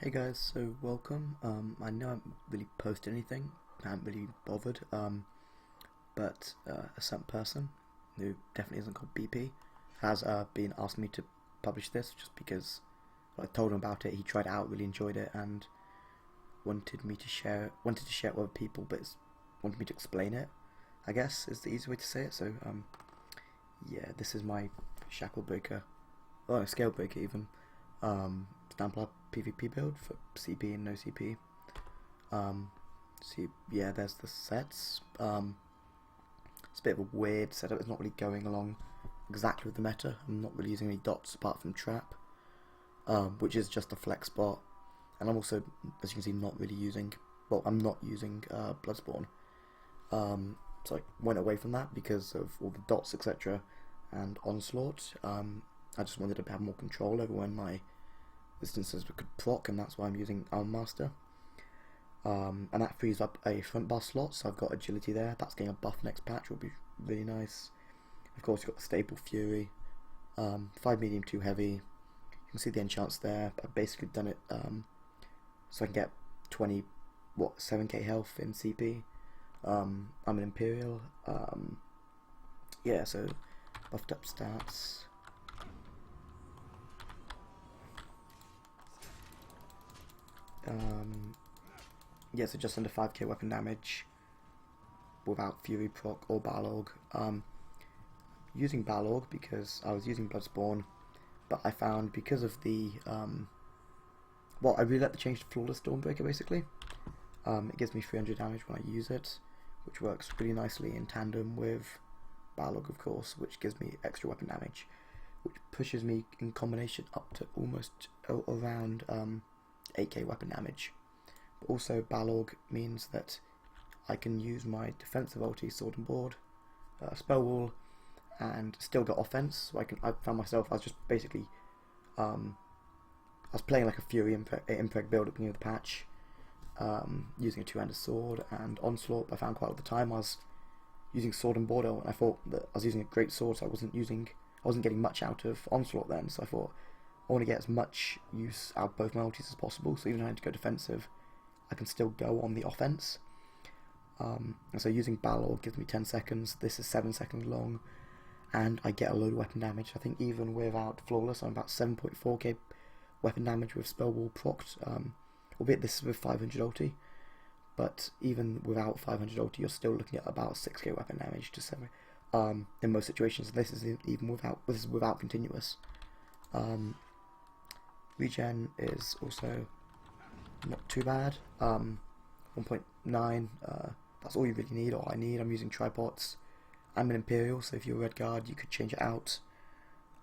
Hey guys, so welcome. I know I haven't really posted anything, I haven't really bothered, but a certain person, who definitely isn't called BP, has been asking me to publish this just because I told him about it, he tried it out, really enjoyed it, and wanted to share it with other people, but wanted me to explain it, I guess, is the easy way to say it. So, yeah, this is my ScaleBreaker, ScaleBreaker even, Stamplar PvP build for CP and no CP. So yeah, there's the sets. It's a bit of a weird setup. It's not really going along exactly with the meta. I'm not really using any dots apart from trap, which is just a flex spot. And I'm also, as you can see, not really using. Well, I'm not using Bloodspawn. So I went away from that because of all the dots, etc. and onslaught. I just wanted to have more control over when my instances could proc, and that's why I'm using Master. And that frees up a front bar slot, so I've got agility there. That's getting a buff next patch, will be really nice. Of course, you've got the staple Fury, 5 medium, 2 heavy. You can see the enchants there. I've basically done it so I can get 7k health in CP. I'm an Imperial. Yeah, so buffed up stats. Yeah, so just under 5k weapon damage without Fury proc or balorg. Using balorg because I was using Bloodspawn, but I found because of the well, I really like the change to Flawless Stormbreaker basically. It gives me 300 damage when I use it, which works really nicely in tandem with balorg, of course, which gives me extra weapon damage, which pushes me in combination up to almost around 8k weapon damage. But also balorg means that I can use my defensive ulti, sword and board, spell wall, and still get offense. So I found myself, I was just basically I was playing like a Fury impreg build at the beginning of the patch, using a two-handed sword and onslaught. But I found quite a lot of the time I was using sword and board, and I thought that I was using a great sword, so I wasn't getting much out of onslaught then. So I thought I want to get as much use out of both my ultis as possible, so even if I had to go defensive, I can still go on the offense. And so using balorg gives me 10 seconds, this is 7 seconds long, and I get a load of weapon damage. I think even without Flawless, I'm about 7.4k weapon damage with spell wall procced, albeit this is with 500 ulti, but even without 500 ulti, you're still looking at about 6k weapon damage to 7 in most situations. This is without continuous. Regen is also not too bad. 1.9, that's all you really need, or I need. I'm using tripods. I'm an Imperial, so if you're a red guard, you could change it out.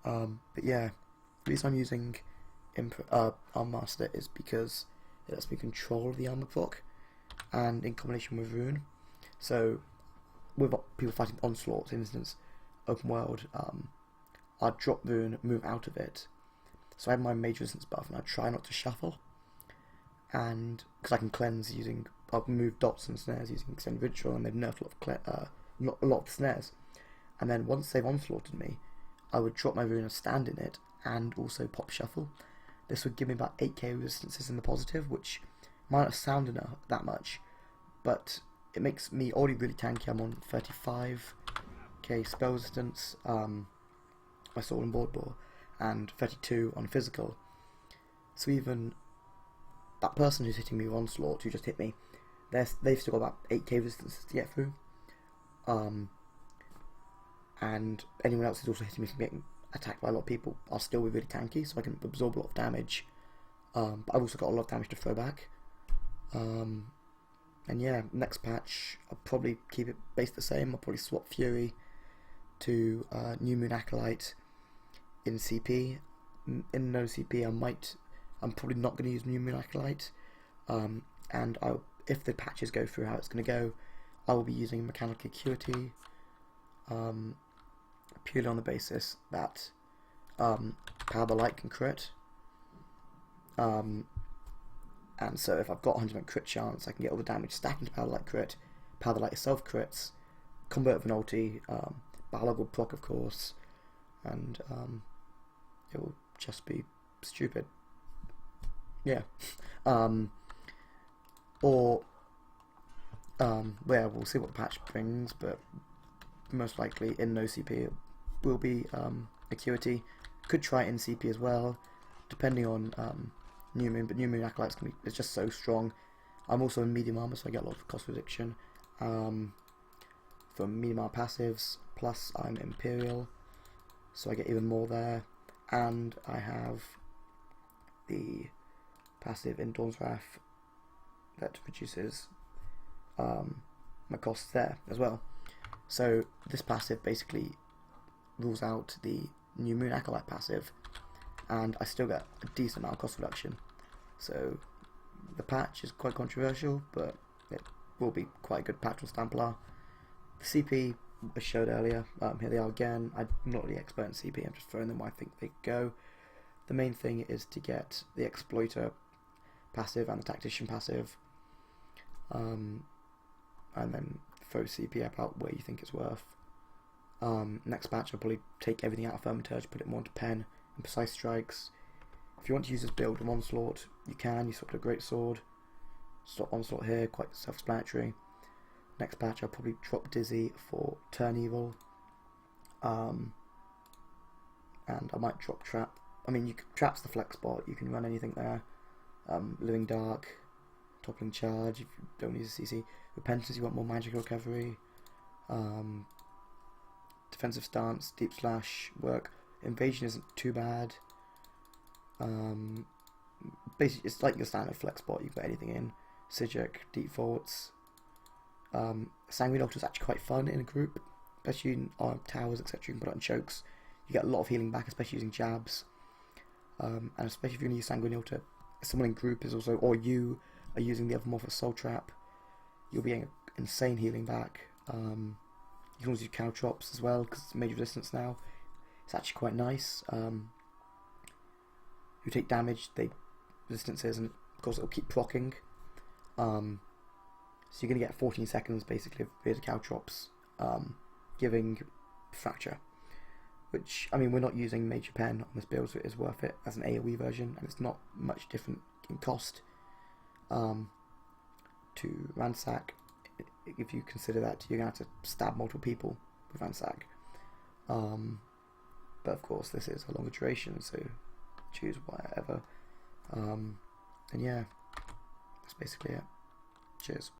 But yeah, the reason I'm using Arm Master is because it lets me control the armor proc, and in combination with Rune. So with people fighting Onslaught, for instance, open world, I'd drop Rune, move out of it. So I have my major resistance buff, and I try not to shuffle, and because I can cleanse using, I'll move dots and snares using extended ritual, and they've nerfed a lot of snares. And then once they've onslaughted me, I would drop my rune and stand in it, and also pop shuffle. This would give me about 8k resistances in the positive, which might not sound enough that much, but it makes me already really tanky. I'm on 35k spell resistance, my sword and board ball, and 32 on physical. So even that person who's hitting me with onslaught, who just hit me, they've still got about 8k resistance to get through. And anyone else who's also hitting me from getting attacked by a lot of people are still really tanky, so I can absorb a lot of damage. But I've also got a lot of damage to throw back. And yeah, next patch I'll probably keep it based the same. I'll probably swap Fury to New Moon Acolyte in CP. In no CP, I'm probably not going to use New Moon Acolyte. And if the patches go through how it's going to go, I will be using Mechanical Acuity, purely on the basis that Power of the Light can crit. And so if I've got 100% crit chance, I can get all the damage stacking to Power of the Light crit. Power of the Light itself crits, convert with an ulti, balorg will proc, of course, and it will just be stupid. Yeah. Or we'll see what the patch brings, but most likely in no CP it will be Acuity. Could try it in CP as well, depending on New Moon, but New Moon Acolyte's is just so strong. I'm also in medium armor, so I get a lot of cost reduction from medium armor passives, plus I'm Imperial, so I get even more there, and I have the passive in Dawn's Wrath that reduces my costs there as well. So this passive basically rules out the New Moon Acolyte passive, and I still get a decent amount of cost reduction. So the patch is quite controversial, but it will be quite a good patch on Stamplar. The CP I showed earlier, here they are again. I'm not really expert in CP, I'm just throwing them where I think they go. The main thing is to get the Exploiter passive and the Tactician passive, and then throw CP about where you think it's worth. Next patch I'll probably take everything out of Thaumaturge, put it more into Pen and Precise Strikes. If you want to use this build of Onslaught, you can. You swap to a Great Sword. Stop Onslaught here, quite self-explanatory. Next patch I'll probably drop Dizzy for Turn Evil. And I might drop Trap. I mean, Trap's the flex spot, you can run anything there. Living Dark, Toppling Charge if you don't use a CC. Repentance, you want more magic recovery. Defensive Stance, Deep Slash work. Invasion isn't too bad. Basically, it's like your standard flex spot, you can put anything in. Sigil, Deep Forts. Sanguine Altar is actually quite fun in a group, especially in towers, etc. You can put it on chokes. You get a lot of healing back, especially using jabs. And especially if you're going to use Sanguine Altar, someone in group is also, or you are using the other Morphous Soul Trap, you'll be getting insane healing back. You can also use Caltrops as well, because it's major resistance now. It's actually quite nice. You take damage, they resistances, and of course it'll keep proccing. So you're going to get 14 seconds basically of Caltrops, giving Fracture. Which, I mean, we're not using Major Pen on this build, so it is worth it as an AoE version, and it's not much different in cost to Ransack. If you consider that, you're going to have to stab multiple people with Ransack. But of course, this is a longer duration, so choose whatever. And yeah, that's basically it. Cheers.